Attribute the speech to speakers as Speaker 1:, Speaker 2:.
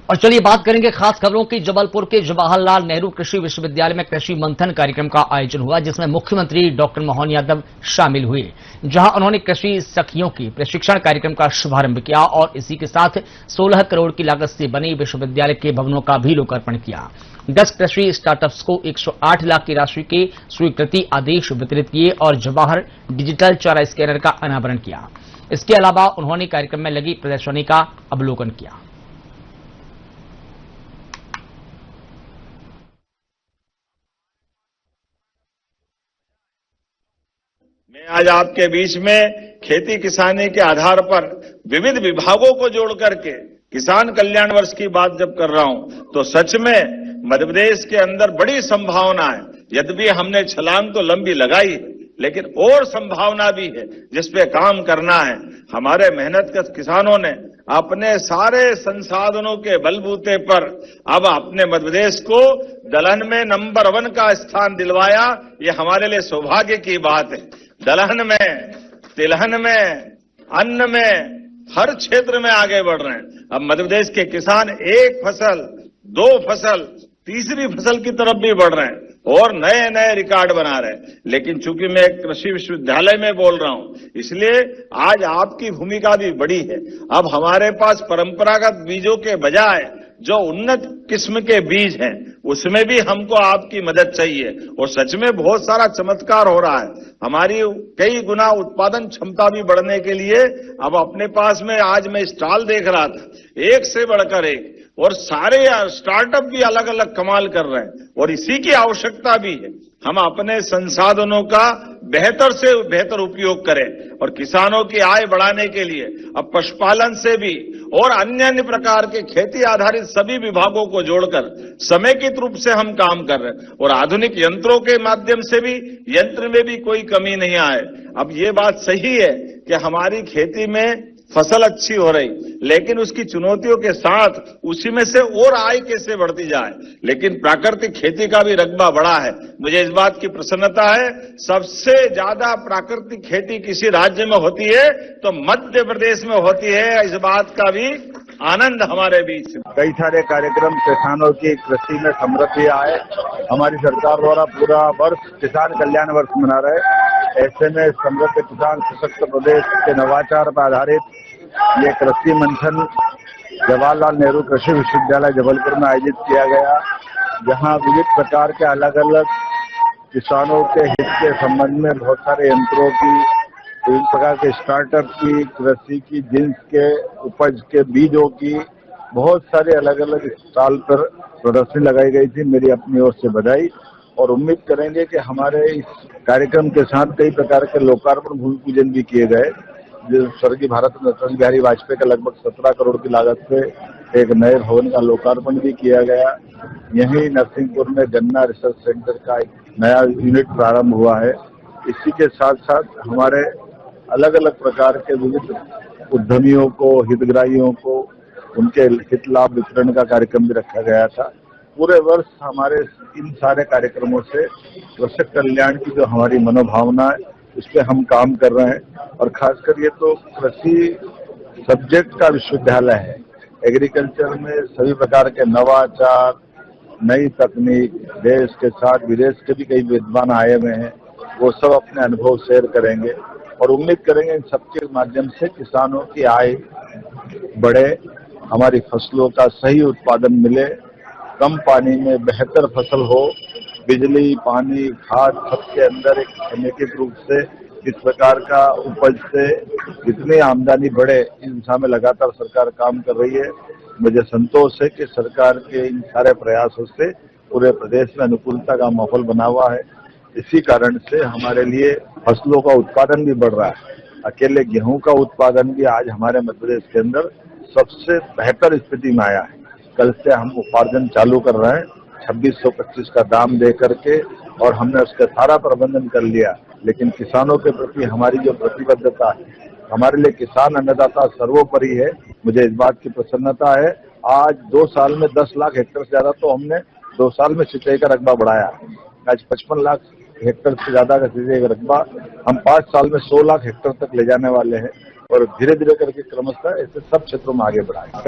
Speaker 1: और चलिए बात करेंगे खास खबरों की। जबलपुर के जवाहरलाल नेहरू कृषि विश्वविद्यालय में कृषि मंथन कार्यक्रम का आयोजन हुआ, जिसमें मुख्यमंत्री डॉक्टर मोहन यादव शामिल हुए, जहां उन्होंने कृषि सखियों की प्रशिक्षण कार्यक्रम का शुभारंभ किया और इसी के साथ 16 करोड़ की लागत से बने विश्वविद्यालय के भवनों का भी लोकार्पण किया। 10 कृषि स्टार्टअप्स को 108 लाख की राशि के स्वीकृति आदेश वितरित किए और जवाहर डिजिटल चारा स्कैनर का अनावरण किया। इसके अलावा उन्होंने कार्यक्रम में लगी प्रदर्शनी का अवलोकन किया।
Speaker 2: मैं आज आपके बीच में खेती किसानी के आधार पर विविध विभागों को जोड़ करके किसान कल्याण वर्ष की बात जब कर रहा हूं तो सच में मध्य प्रदेश के अंदर बड़ी संभावना है। यद्यपि हमने छलांग तो लंबी लगाई है, लेकिन और संभावना भी है जिस पे काम करना है। हमारे मेहनतकश किसानों ने अपने सारे संसाधनों के बलबूते पर अब अपने मध्य प्रदेश को दलहन में नंबर 1 का स्थान दिलवाया। ये हमारे लिए सौभाग्य की बात है। दलहन में, तिलहन में, अन्न में, हर क्षेत्र में आगे बढ़ रहे हैं। अब मध्य प्रदेश के किसान एक फसल, 2 फसल, तीसरी फसल की तरफ भी बढ़ रहे हैं और नए नए रिकॉर्ड बना रहे हैं। लेकिन चूंकि मैं कृषि विश्वविद्यालय में बोल रहा हूं, इसलिए आज आपकी भूमिका भी बड़ी है। अब हमारे पास परंपरागत बीजों के बजाय जो उन्नत किस्म के बीज हैं, उसमें भी हमको आपकी मदद चाहिए। और सच में बहुत सारा चमत्कार हो रहा है। हमारी कई गुना उत्पादन क्षमता भी बढ़ने के लिए अब अपने पास में आज मैं स्टॉल देख रहा था, एक से बढ़कर एक, और सारे स्टार्टअप भी अलग अलग कमाल कर रहे हैं और इसी की आवश्यकता भी है। हम अपने संसाधनों का बेहतर से बेहतर उपयोग करें और किसानों की आय बढ़ाने के लिए अब पशुपालन से भी और अन्य प्रकार के खेती आधारित सभी विभागों को जोड़कर समेकित रूप से हम काम कर रहे हैं और आधुनिक यंत्रों के माध्यम से भी यंत्र में भी कोई कमी नहीं आए। अब ये बात सही है कि हमारी खेती में फसल अच्छी हो रही, लेकिन उसकी चुनौतियों के साथ उसी में से और आय कैसे बढ़ती जाए। लेकिन प्राकृतिक खेती का भी रकबा बढ़ा है। मुझे इस बात की प्रसन्नता है, सबसे ज्यादा प्राकृतिक खेती किसी राज्य में होती है तो मध्य प्रदेश में होती है। इस बात का भी आनंद हमारे बीच।
Speaker 3: कई सारे कार्यक्रम किसानों की कृषि में समृद्धि आए। हमारी सरकार द्वारा पूरा वर्ष किसान कल्याण वर्ष मना रहे। ऐसे में समृद्ध किसान सशक्त प्रदेश के नवाचार पर आधारित ये कृषि मंथन जवाहरलाल नेहरू कृषि विश्वविद्यालय जबलपुर में आयोजित किया गया, जहां विविध प्रकार के अलग अलग किसानों के हित के संबंध में बहुत सारे यंत्रों की, विभिन्न प्रकार के स्टार्टअप की, कृषि की, जिन्स के उपज के बीजों की बहुत सारे अलग अलग स्टॉल पर प्रदर्शनी लगाई गई थी। मेरी अपनी ओर से बधाई और उम्मीद करेंगे कि हमारे इस कार्यक्रम के साथ कई प्रकार के लोकार्पण भूमि पूजन भी किए गए। जो स्वर्गीय भारत रत्न अटल बिहारी वाजपेयी का लगभग 17 करोड़ की लागत से एक नए भवन का लोकार्पण भी किया गया। यहीं नरसिंहपुर में गन्ना रिसर्च सेंटर का एक नया यूनिट प्रारंभ हुआ है। इसी के साथ साथ हमारे अलग अलग प्रकार के विविध उद्यमियों को, हितग्राहियों को उनके हित लाभ वितरण का कार्यक्रम भी रखा गया था। पूरे वर्ष हमारे इन सारे कार्यक्रमों से कृषक कल्याण की जो हमारी मनोभावना है उस पर हम काम कर रहे हैं। और खासकर ये तो कृषि सब्जेक्ट का विश्वविद्यालय है। एग्रीकल्चर में सभी प्रकार के नवाचार, नई तकनीक, देश के साथ विदेश के भी कई विद्वान आए हुए हैं, वो सब अपने अनुभव शेयर करेंगे और उम्मीद करेंगे इन सबके माध्यम से किसानों की आय बढ़े, हमारी फसलों का सही उत्पादन मिले, कम पानी में बेहतर फसल हो, बिजली, पानी, खाद सबके अंदर एक समेकित रूप से इस प्रकार का उपज से जितनी आमदनी बढ़े, इस दिशा में लगातार सरकार काम कर रही है। मुझे संतोष है कि सरकार के इन सारे प्रयासों से पूरे प्रदेश में अनुकूलता का माहौल बना हुआ है। इसी कारण से हमारे लिए फसलों का उत्पादन भी बढ़ रहा है। अकेले गेहूं का उत्पादन भी आज हमारे मध्य प्रदेश के अंदर सबसे बेहतर स्थिति में आया है। कल से हम उपार्जन चालू कर रहे हैं 2625 का दाम दे करके, और हमने उसका सारा प्रबंधन कर लिया। लेकिन किसानों के प्रति हमारी जो प्रतिबद्धता है, हमारे लिए किसान अन्नदाता सर्वोपरि है। मुझे इस बात की प्रसन्नता है, आज 2 साल में 10 लाख हेक्टेयर से ज्यादा तो हमने 2 साल में सिंचाई का रकबा बढ़ाया। आज 55 लाख हेक्टेयर से ज्यादा का सिंचाई का रकबा हम 5 साल में 100 लाख हेक्टेयर तक ले जाने वाले हैं और धीरे धीरे करके क्रमशः ऐसे सब क्षेत्रों में आगे बढ़ाएंगे।